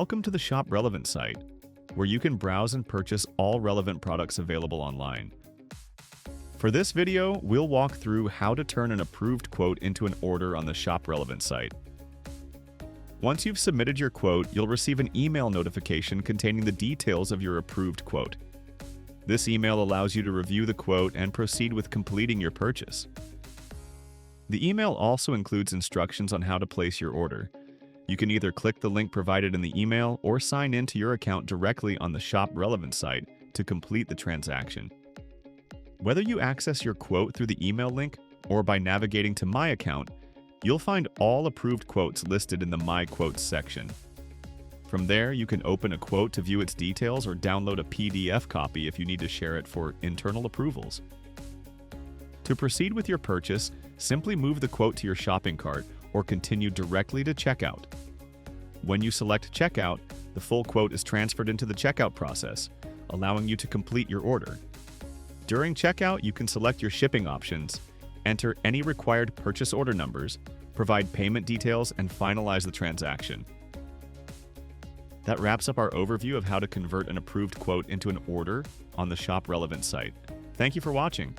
Welcome to the Shop Relevant site, where you can browse and purchase all relevant products available online. For this video, we'll walk through how to turn an approved quote into an order on the Shop Relevant site. Once you've submitted your quote, you'll receive an email notification containing the details of your approved quote. This email allows you to review the quote and proceed with completing your purchase. The email also includes instructions on how to place your order. You can either click the link provided in the email or sign into your account directly on the Shop Relevant site to complete the transaction. Whether you access your quote through the email link or by navigating to My Account, you'll find all approved quotes listed in the My Quotes section. From there, you can open a quote to view its details or download a PDF copy if you need to share it for internal approvals. To proceed with your purchase, simply move the quote to your shopping cart or continue directly to checkout. When you select Checkout, the full quote is transferred into the checkout process, allowing you to complete your order. During checkout, you can select your shipping options, enter any required purchase order numbers, provide payment details, and finalize the transaction. That wraps up our overview of how to convert an approved quote into an order on the Shop Relevant site. Thank you for watching.